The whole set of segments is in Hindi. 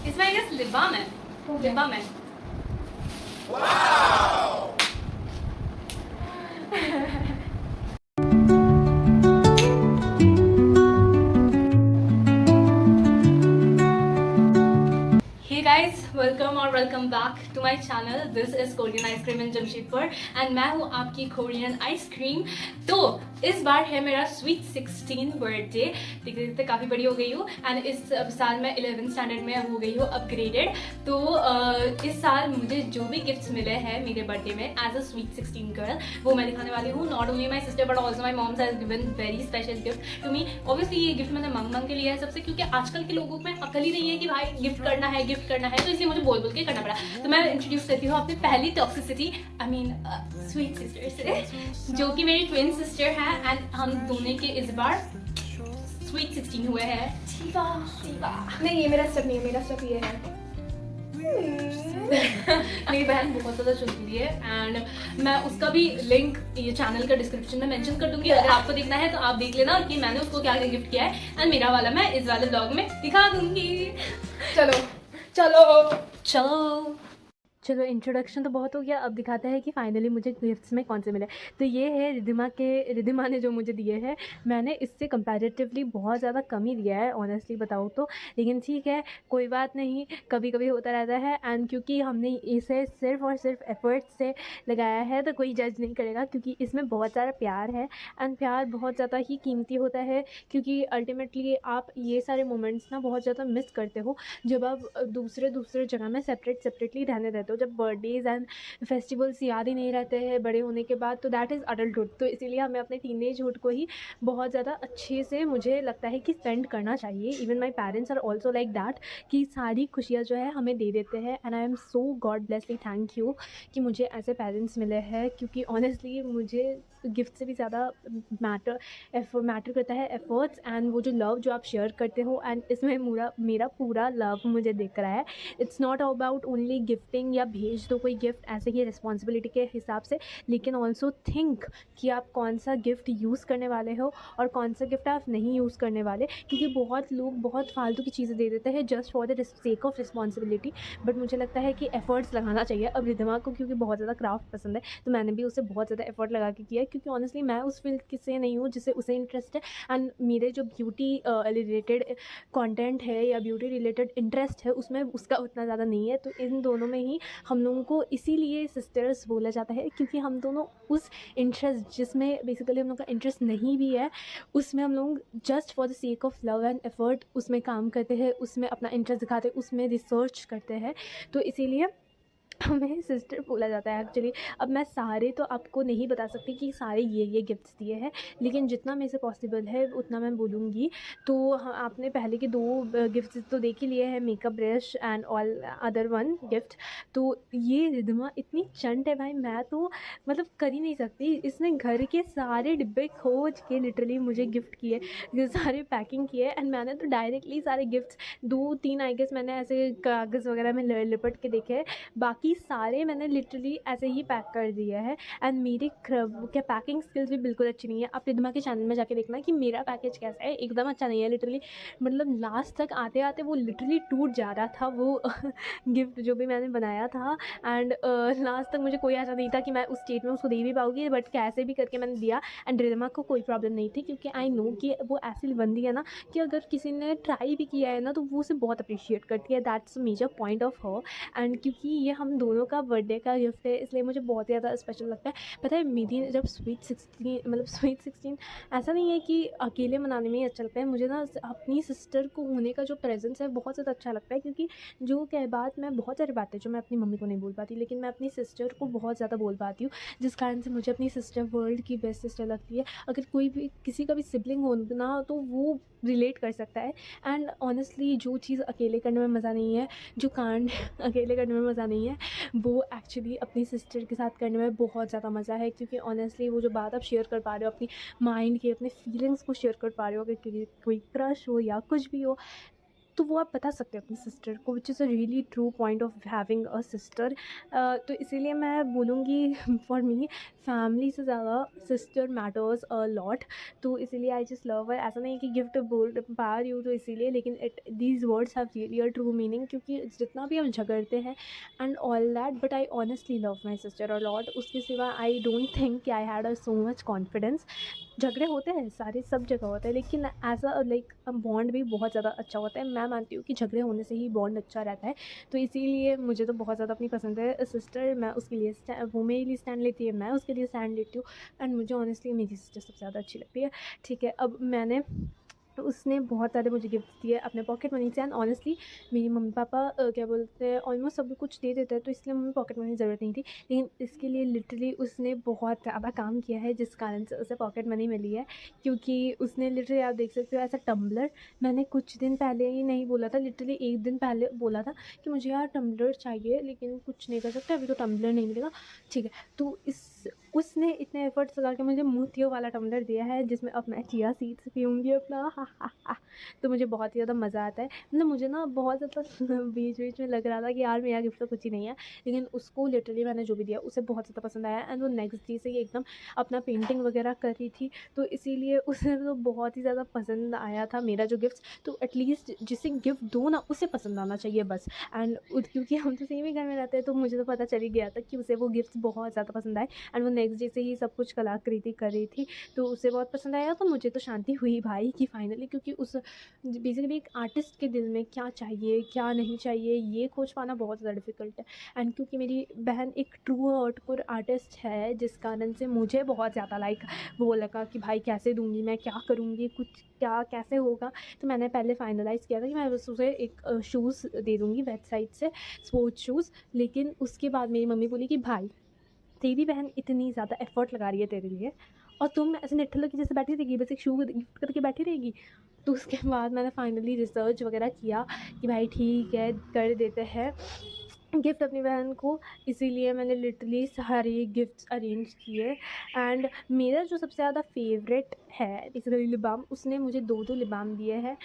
इसमें आई गेस लिप बाम है, लिप बाम है। Hey guys, welcome और welcome back to my channel. This is Korean Ice Cream in Jamshedpur and मैं हूँ आपकी कोरियन आइसक्रीम। तो इस बार है मेरा स्वीट 16 बर्थडे। देखते देखते काफ़ी बड़ी हो गई हूँ एंड इस साल मैं 11th स्टैंडर्ड में हो गई हूँ अपग्रेडेड। तो इस साल मुझे जो भी गिफ्ट्स मिले हैं मेरे बर्थडे में एज अ स्वीट 16 गर्ल, वो मैं दिखाने वाली हूँ। Not only my sister but also my moms has given very special gift to me. Obviously ये गिफ्ट मैंने मांग के लिया है सबसे, क्योंकि आजकल के लोगों में अकल ही नहीं है कि भाई गिफ्ट करना है, तो इसलिए मुझे बोल के करना पड़ा। तो मैं इंट्रोड्यूस करती हूँ अपनी पहली toxicity, I mean sweet sister से, जो कि मेरी ट्विन सिस्टर है एंड हम दोनों के इस बार स्वीट 16 हुए हैं। नहीं, ये मेरा स्टेप नहीं है, मेरा स्टेप ये है। मेरी बहन बहुत ज़्यादा चुनती है एंड मैं उसका भी लिंक ये चैनल का डिस्क्रिप्शन में मेंशन कर दूंगी। अगर आपको देखना है तो आप देख लेना कि मैंने उसको क्या क्या गिफ्ट किया है एंड मेरा वाला मैं इस वाले ब्लॉग में दिखा दूंगी। चलो चलो चलो चलो, इंट्रोडक्शन तो बहुत हो गया। अब दिखाते हैं कि फाइनली मुझे गिफ्ट्स में कौन से मिले। तो ये है रिधिमा ने जो मुझे दिए हैं। मैंने इससे कंपैरेटिवली बहुत ज़्यादा कम ही दिया है ऑनेस्टली बताऊँ तो, लेकिन ठीक है, कोई बात नहीं, कभी कभी होता रहता है। एंड क्योंकि हमने इसे सिर्फ और सिर्फ एफर्ट से लगाया है तो कोई जज नहीं करेगा, क्योंकि इसमें बहुत सारा प्यार है एंड प्यार बहुत ज़्यादा ही कीमती होता है। क्योंकि अल्टीमेटली आप ये सारे मोमेंट्स ना बहुत ज़्यादा मिस करते हो जब आप दूसरे जगह में सेपरेटली रहने रहते हो, जब बर्थडेज एंड फेस्टिवल्स याद ही नहीं रहते हैं बड़े होने के बाद। तो दैट इज़ अडल्टहुड। तो इसीलिए हमें अपने टीनेजहुड को ही बहुत ज़्यादा अच्छे से, मुझे लगता है कि स्पेंड करना चाहिए। Even my parents are also like that, कि सारी खुशियाँ जो है हमें दे देते हैं and I am so god blessed thank you कि मुझे ऐसे पेरेंट्स मिले हैं। क्योंकि ऑनेस्टली मुझे गिफ्ट से भी ज़्यादा मैटर करता है एफर्ट्स एंड वो जो लव जो आप शेयर करते हो। एंड इसमें मेरा पूरा लव मुझे दिख रहा है। It's not about only gifting या भेज दो कोई गिफ्ट ऐसे ही रिस्पॉन्सिबिलिटी के हिसाब से, लेकिन ऑल्सो थिंक कि आप कौन सा गिफ्ट यूज़ करने वाले हो और कौन सा गिफ्ट आप नहीं यूज़ करने वाले। क्योंकि बहुत लोग बहुत फालतू की चीज़ें दे देते हैं just for the sake of responsibility, but मुझे लगता है कि एफर्ट्स लगाना चाहिए। अब रिधिमा को क्योंकि बहुत ज़्यादा क्राफ्ट पसंद है तो मैंने भी उसे बहुत ज़्यादा एफर्ट लगा के किया है, क्योंकि ऑनेस्टली मैं उस फील्ड से नहीं हूँ जिसे उसे इंटरेस्ट है। एंड मेरे जो ब्यूटी रिलेटेड कंटेंट है या ब्यूटी रिलेटेड इंटरेस्ट है उसमें उसका उतना ज़्यादा नहीं है। तो इन दोनों में ही हम लोगों को इसीलिए सिस्टर्स बोला जाता है, क्योंकि हम दोनों उस इंटरेस्ट जिसमें बेसिकली हम लोग का इंटरेस्ट नहीं भी है, उसमें हम लोग just for the sake of love and effort उसमें काम करते हैं, उसमें अपना इंटरेस्ट दिखाते हैं, उसमें रिसर्च करते हैं। तो इसीलिए हमें सिस्टर बोला जाता है एक्चुअली। अब मैं सारे तो आपको नहीं बता सकती कि सारे ये गिफ्ट्स दिए हैं, लेकिन जितना मेरे से पॉसिबल है उतना मैं बोलूँगी। तो आपने पहले के 2 गिफ्ट्स तो देख ही लिए हैं, makeup brush and all other one gift. तो ये रिधिमा इतनी चंट है भाई, मैं तो मतलब कर ही नहीं सकती। इसने घर के सारे डिब्बे खोज के लिटरली मुझे गिफ्ट किए, सारे पैकिंग किए एंड मैंने तो डायरेक्टली सारे गिफ्ट्स 2-3 आई गेस मैंने ऐसे कागज़ वगैरह में लिपट के देखे, बाकी सारे मैंने लिटरली ऐसे ही पैक कर दिया है। एंड मेरी क्या पैकिंग स्किल्स भी बिल्कुल अच्छी नहीं है। आप रिधिमा के चैनल में जाके देखना कि मेरा पैकेज कैसा है, एकदम अच्छा नहीं है लिटरली। मतलब लास्ट तक आते आते वो लिटरली टूट जा रहा था वो गिफ्ट जो भी मैंने बनाया था। एंड लास्ट तक मुझे कोई आशा नहीं था कि मैं उस स्टेट में उसको दे भी पाऊँगी, बट कैसे भी करके मैंने दिया। एंड रिधिमा को कोई प्रॉब्लम नहीं थी, क्योंकि आई नो कि वो ऐसी बंदी है ना कि अगर किसी ने ट्राई भी किया है ना तो वो उसे बहुत अप्रिशिएट करती है। That's major point of her. And क्योंकि ये हम दोनों का बर्थडे का गिफ्ट है इसलिए मुझे बहुत ही ज़्यादा स्पेशल लगता है। पता है मेरी जब स्वीट 16 ऐसा नहीं है कि अकेले मनाने में ही अच्छा लगता है मुझे ना, अपनी सिस्टर को होने का जो प्रेजेंस है बहुत ज़्यादा अच्छा लगता है। क्योंकि जो कह बात मैं बहुत सारी बातें जो मैं अपनी मम्मी को नहीं बोल पाती, लेकिन मैं अपनी सिस्टर को बहुत ज़्यादा बोल पाती हूँ, जिस कारण से मुझे अपनी सिस्टर वर्ल्ड की बेस्ट सिस्टर लगती है। अगर कोई भी किसी का भी सिबलिंग होना हो तो वो रिलेट कर सकता है। एंड ऑनेस्टली जो चीज़ अकेले करने में मज़ा नहीं है, जो कांड अकेले करने में मज़ा नहीं है, वो एक्चुअली अपनी सिस्टर के साथ करने में बहुत ज़्यादा मज़ा है। क्योंकि ऑनेस्टली वो जो बात आप शेयर कर पा रहे हो, अपनी माइंड की अपने फीलिंग्स को शेयर कर पा रहे हो, अगर कोई क्रश हो या कुछ भी हो, तो वो आप बता सकते हैं अपनी सिस्टर को, which is a really true point of having a sister. तो इसीलिए मैं बोलूँगी फॉर मी फैमिली से ज़्यादा सिस्टर मैटर्स अ लॉट। तो इसीलिए आई जस्ट लव हर। ऐसा नहीं है कि गिफ्ट बोल पा रही हूँ तो इसीलिए, लेकिन it these words have really a true meaning, क्योंकि जितना भी हम झगड़ते हैं and all that, but I honestly love my sister a lot. उसके सिवा आई डोंट थिंक कि I had a so much confidence. झगड़े होते हैं सारे, सब जगह होते हैं, लेकिन एज अ लाइक बॉन्ड भी बहुत ज़्यादा अच्छा होता है। मैं मानती हूँ कि झगड़े होने से ही बॉन्ड अच्छा रहता है। तो इसीलिए मुझे तो बहुत ज़्यादा अपनी पसंद है सिस्टर। मैं उसके लिए वो मेरे लिए स्टैंड लेती है, मैं उसके लिए स्टैंड लेती हूँ। एंड मुझे ऑनेस्टली मेरी सिस्टर सबसे ज़्यादा अच्छी लगती है। ठीक है, अब मैंने उसने बहुत सारे मुझे गिफ्ट दिए अपने पॉकेट मनी से। एंड ऑनेस्टली मेरी मम्मी पापा क्या बोलते हैं, ऑलमोस्ट सब कुछ दे देते हैं, तो इसलिए मम्मी पॉकेट मनी की ज़रूरत नहीं थी। लेकिन इसके लिए लिटरली उसने बहुत ज़्यादा काम किया है, जिस कारण से उसे पॉकेट मनी मिली है। क्योंकि उसने लिटरली, आप देख सकते हो, ऐसा टम्बलर मैंने कुछ दिन पहले ही नहीं बोला था, लिटरली एक दिन पहले बोला था कि मुझे यार टम्बलर चाहिए, लेकिन कुछ नहीं कर सकते, अभी तो टम्बलर नहीं मिलेगा। ठीक है, तो उसने इतने एफर्ट्स लगा के मुझे मोतियों वाला टम्बलर दिया है, जिसमें अब मैं चिया सीड्स पीऊँगी अपना। हा हा हा। तो मुझे बहुत ही ज़्यादा मज़ा आता है। मतलब मुझे ना बहुत ज़्यादा बीच बीच में लग रहा था कि यार मेरा गिफ्ट तो कुछ ही नहीं है, लेकिन उसको लिटरली मैंने जो भी दिया उसे बहुत ज़्यादा पसंद आया। एंड वो नेक्स्ट डे से ही एकदम अपना पेंटिंग वगैरह कर रही थी, तो इसीलिए उसे तो बहुत ही ज़्यादा पसंद आया था मेरा जो गिफ्ट। तो एटलीस्ट जिसे गिफ्ट दो ना, उसे पसंद आना चाहिए बस। एंड क्योंकि हम तो सेम ही घर में रहते हैं, तो मुझे तो पता चल ही गया था कि उसे वो गिफ्ट बहुत ज़्यादा पसंद आए। एंड वो नेक्स्ट डे से ही सब कुछ कलाकृति कर रही थी, तो उसे बहुत पसंद आया। तो मुझे तो शांति हुई भाई कि फाइनली, क्योंकि उस बेसिकली एक आर्टिस्ट के दिल में क्या चाहिए क्या नहीं चाहिए ये खोज पाना बहुत ज़्यादा डिफ़िकल्ट है। एंड क्योंकि मेरी बहन एक ट्रू हार्टकोर आर्टिस्ट है, जिस कारण से मुझे बहुत ज़्यादा लाइक वो लगा कि भाई कैसे दूँगी मैं, क्या करूँगी, कुछ क्या कैसे होगा। तो मैंने पहले फाइनलाइज़ किया था कि मैं बस उसे एक शूज़ दे दूँगी वेबसाइट से, स्पोर्ट्स शूज़। लेकिन उसके बाद मेरी मम्मी बोली कि भाई तेरी बहन इतनी ज़्यादा एफ़र्ट लगा रही है तेरे लिए, और तुम ऐसे निठल्ले की जैसे बैठी रहेगी, बस एक शू गिफ्ट करके बैठी रहेगी। तो उसके बाद मैंने फाइनली रिसर्च वगैरह किया कि भाई ठीक है, कर देते हैं गिफ्ट अपनी बहन को। इसीलिए मैंने लिटरली सारे गिफ्ट्स अरेंज किए। एंड मेरा जो सबसे ज़्यादा फेवरेट है बेसिकली लिप बाम, उसने मुझे 2-2 लिप बाम दिए हैं।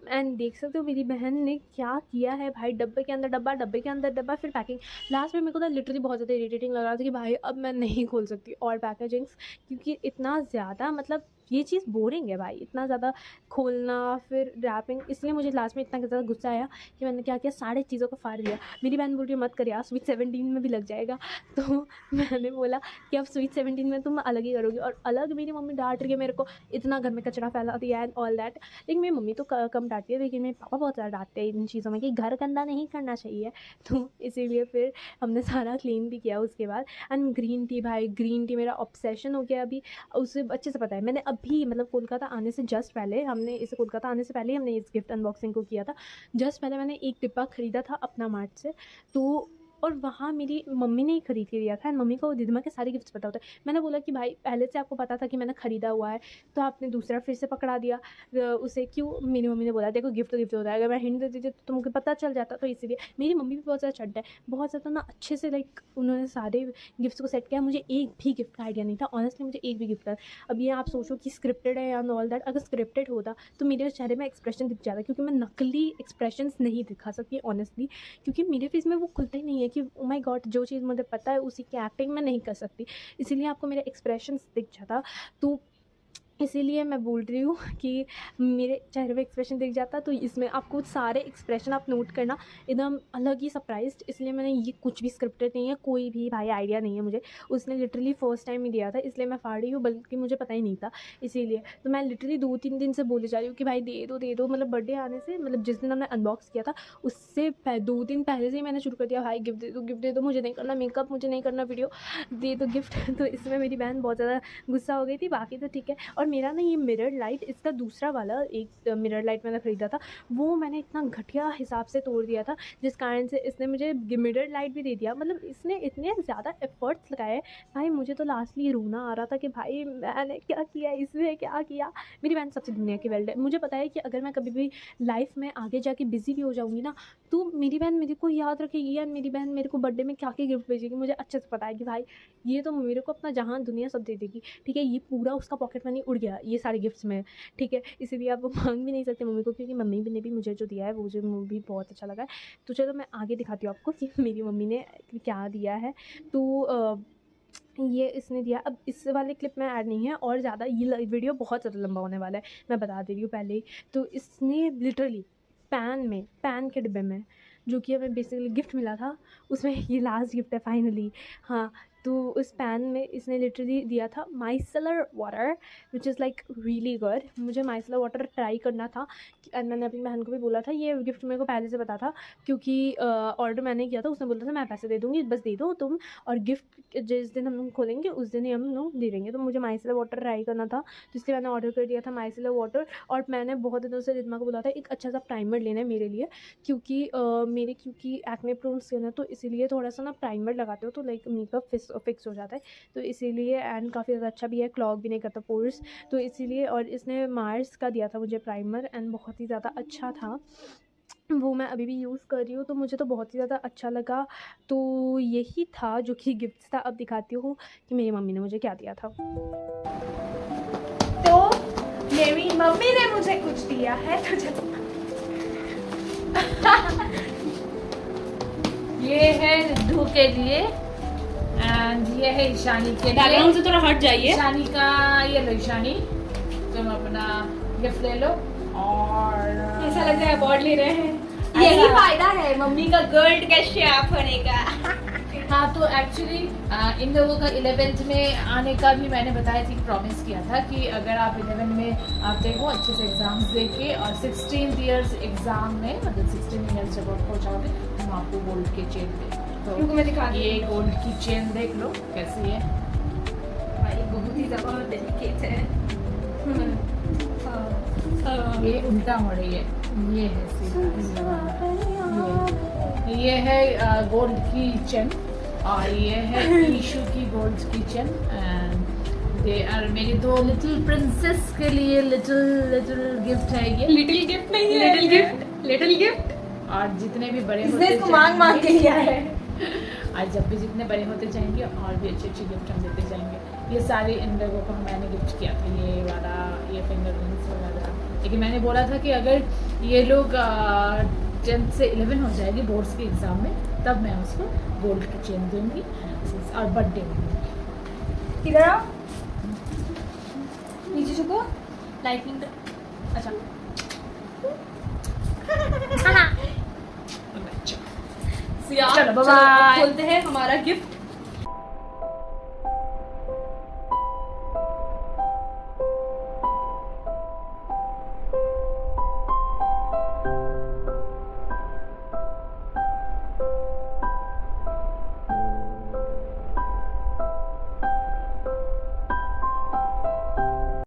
एंड देख सकते हो मेरी बहन ने क्या किया है भाई, डब्बे के अंदर डब्बा, डब्बे के अंदर डब्बा, फिर पैकिंग। लास्ट में मेरे को तो लिटरली बहुत ज़्यादा इरिटेटिंग लग रहा था कि भाई अब मैं नहीं खोल सकती और पैकेजिंग्स, क्योंकि इतना ज़्यादा मतलब ये चीज़ बोरिंग है भाई, इतना ज़्यादा खोलना फिर रैपिंग। इसलिए मुझे लास्ट में इतना ज़्यादा गुस्सा आया कि मैंने क्या किया, सारे चीज़ों को फाड़ दिया। मेरी बहन बोल रही है मत कर यार, स्वीट 17 में भी लग जाएगा। तो मैंने बोला कि अब स्वीट 17 में तुम अलग ही करोगी, और अलग मेरी मम्मी डांट रही है मेरे को, इतना घर में कचरा फैला दिया एंड ऑल दैट। लेकिन मेरी मम्मी तो कम डांटती है, लेकिन मेरे पापा बहुत ज़्यादा डांटते हैं इन चीज़ों में कि घर गंदा नहीं करना चाहिए। तो इसीलिए फिर हमने सारा क्लीन भी किया उसके बाद। एंड ग्रीन टी, भाई ग्रीन टी मेरा ऑब्सेशन हो गया अभी। उसे अच्छे से पता है, मैंने अभी मतलब कोलकाता आने से जस्ट पहले, हमने इसे कोलकाता आने से पहले ही हमने इस गिफ्ट अनबॉक्सिंग को किया था। जस्ट पहले मैंने एक डिब्बा ख़रीदा था अपना मार्ट से, तो और वहाँ मेरी मम्मी ने ही खरीद के दिया था। एंड मम्मी को रिद्धिमा के सारे गिफ्ट्स पता होते हैं। मैंने बोला कि भाई पहले से आपको पता था कि मैंने ख़रीदा हुआ है, तो आपने दूसरा फिर से पकड़ा दिया उसे क्यों। मेरी मम्मी ने बोला देखो गिफ्ट तो गिफ्ट होता है, अगर मैं हिंट दे देती तो तुमको पता चल जाता। तो इसीलिए मेरी मम्मी भी बहुत ज़्यादा चंट है, बहुत ज़्यादा ना अच्छे से लाइक उन्होंने सारे गिफ्ट्स को सेट किया। मुझे एक भी गिफ्ट का आइडिया नहीं था ऑनेस्टली, मुझे एक भी गिफ्ट का। अब ये आप सोचो कि स्क्रिप्टेड है एंड ऑल दैट, अगर स्क्रिप्टेड होता तो मेरे चेहरे में एक्सप्रेशन दिख जाता, क्योंकि मैं नकली एक्सप्रेशंस नहीं दिखा सकती ऑनेस्टली, क्योंकि मेरे फेस में वो खुलता ही नहीं है कि ओ माय गॉड, जो चीज़ मुझे पता है उसी की एक्टिंग मैं नहीं कर सकती। इसीलिए आपको मेरा एक्सप्रेशंस दिख जाता। तो इसीलिए मैं बोल रही हूँ कि मेरे चेहरे पे एक्सप्रेशन दिख जाता। तो इसमें आपको सारे एक्सप्रेशन आप नोट करना, एकदम अलग ही सरप्राइज़्ड। इसलिए मैंने ये कुछ भी स्क्रिप्टेड नहीं है, कोई भी भाई आइडिया नहीं है मुझे। उसने लिटरली फर्स्ट टाइम ही दिया था, इसलिए मैं फाड़ रही हूँ, बल्कि मुझे पता ही नहीं था। इसीलिए तो मैं लिटरली 2-3 दिन से बोली जा रही हूँ कि भाई दे दो। मतलब बर्थडे आने से, मतलब जिस दिन हमने अनबॉक्स किया था उससे 2 दिन पहले से ही मैंने शुरू कर दिया, भाई गिफ्ट दे दो, मुझे नहीं करना मेकअप, मुझे नहीं करना वीडियो, दे दो गिफ्ट। तो इसमें मेरी बहन बहुत ज़्यादा गुस्सा हो गई थी, बाकी तो ठीक है। और मेरा ना ये मिरर लाइट, इसका दूसरा वाला एक मिरर लाइट मैंने ख़रीदा था, वो मैंने इतना घटिया हिसाब से तोड़ दिया था, जिस कारण से इसने मुझे मिरर लाइट भी दे दिया। मतलब इसने इतने ज़्यादा एफ़र्ट्स लगाए भाई, मुझे तो लास्टली रोना आ रहा था कि भाई मैंने क्या किया, इसमें क्या किया। मेरी बहन सबसे दुनिया की वेल्ड है। मुझे पता है कि अगर मैं कभी भी लाइफ में आगे जाके बिज़ी भी हो जाऊँगी ना, तो मेरी बहन मेरे को याद रखेगी, या मेरी बहन मेरे को बर्थडे में क्या गिफ्ट भेजेगी, मुझे अच्छे से पता है कि भाई ये तो मेरे को अपना जहान दुनिया सब दे देगी। ठीक है, ये पूरा उसका पॉकेट मनी उड़ गया ये सारे गिफ्ट्स में, ठीक है। इसीलिए आप वो मांग भी नहीं सकते मम्मी को, क्योंकि मम्मी ने भी मुझे जो दिया है वो मुझे भी बहुत अच्छा लगा है। तो चलो मैं आगे दिखाती हूँ आपको कि मेरी मम्मी ने क्या दिया है। तो ये इसने दिया। अब इस वाले क्लिप में ऐड नहीं है और ज़्यादा ये वीडियो बहुत ज़्यादा लंबा होने वाला है, मैं बता दे रही हूँ पहले ही। तो इसने लिटरली पैन के डिब्बे में, जो कि हमें बेसिकली गिफ्ट मिला था, उसमें ये लास्ट गिफ्ट है फाइनली। हाँ, तो उस पैन में इसने लिटरली दिया था micellar water, which is like really good. मुझे माइसेलर वाटर ट्राई करना था एंड मैंने अपनी बहन को भी बोला था, ये गिफ्ट मेरे को पहले से पता था क्योंकि ऑर्डर मैंने किया था। उसने बोला था मैं पैसे दे दूँगी, बस दे दो तुम, और गिफ्ट जिस दिन हम लोग खोलेंगे उस दिन ही हम लोग दे देंगे। तो मुझे माइसेलर वाटर ट्राई करना था, तो इसलिए मैंने ऑर्डर कर दिया था माइसेलर वाटर। और मैंने बहुत दिनों से रिद्धिमा को बोला था एक अच्छा सा प्राइमर लेना है मेरे लिए, क्योंकि क्योंकि एक्ने प्रोन स्किन है, तो इसीलिए थोड़ा सा ना प्राइमर लगाते हो तो लाइक मेकअप फिक्स हो जाता है, तो इसीलिए। एंड काफ़ी ज़्यादा अच्छा भी है, क्लॉग भी नहीं करता पोर्स, तो इसीलिए। और इसने मार्स का दिया था मुझे प्राइमर एंड बहुत ही ज़्यादा अच्छा था, वो मैं अभी भी यूज़ कर रही हूँ, तो मुझे तो बहुत ही ज़्यादा अच्छा लगा। तो यही था जो कि गिफ्ट था। अब दिखाती हूँ कि मेरी मम्मी ने मुझे क्या दिया था। तो मेरी मम्मी ने मुझे कुछ दिया है, तो चलो ये है रिद्धू के लिए एंड ये है ईशानी के लिए। बैकग्राउंड से थोड़ा हट जाइए। ईशानी का ये लो, ईशानी तुम अपना गिफ्ट ले लो। और ऐसा लग रहा है अवार्ड ले रहे हैं। ऐसा- यही फायदा है मम्मी का गर्ल्ड का शेफ होने का। हाँ, तो एक्चुअली इन लोगों का 11th में आने का भी मैंने बताया थी, प्रॉमिस किया था कि अगर आप 11 में आते हो अच्छे से एग्ज़ाम्स दे के, और 16 ईयर्स एग्ज़ाम में, मतलब 16 ईयर्स जब आप हो जाओगे हम आपको गोल्ड की चेन देंगे। रुको तो मैं दिखा रही ये गोल्ड की चेन देख लो कैसी है। भाई बहुत ही ज़्यादा डेलिकेट है। ये उल्टा हो रही है, ये है सीधा। ये है गोल्ड की चेन, और ये है ईशू की गोल्ड की चेन। एंड दे आर मेरी दो लिटिल प्रिंसेस के लिए लिटिल गिफ्ट है ये। लिटिल गिफ्ट नहीं है, लिटिल गिफ्ट। और जितने भी बड़े इसने होते इसको मांग के लिया है। आज जब भी जितने बड़े होते जाएंगे और भी अच्छी अच्छी गिफ्ट हम देते जाएंगे। ये सारे इन लोगों को मैंने गिफ्ट किया था, ये वाला, ये फिंगर रिंग्स वगैरह। लेकिन मैंने बोला था कि अगर ये लोग 10th से 11 हो जाएगी बोर्ड्स के एग्ज़ाम में, तब मैं उसको गोल्ड की चेन दूंगी और बर्थडे में। इधर आओ, नीचे झुको, लाइटिंग। अच्छा चलो बाय। खोलते हैं हमारा गिफ्ट।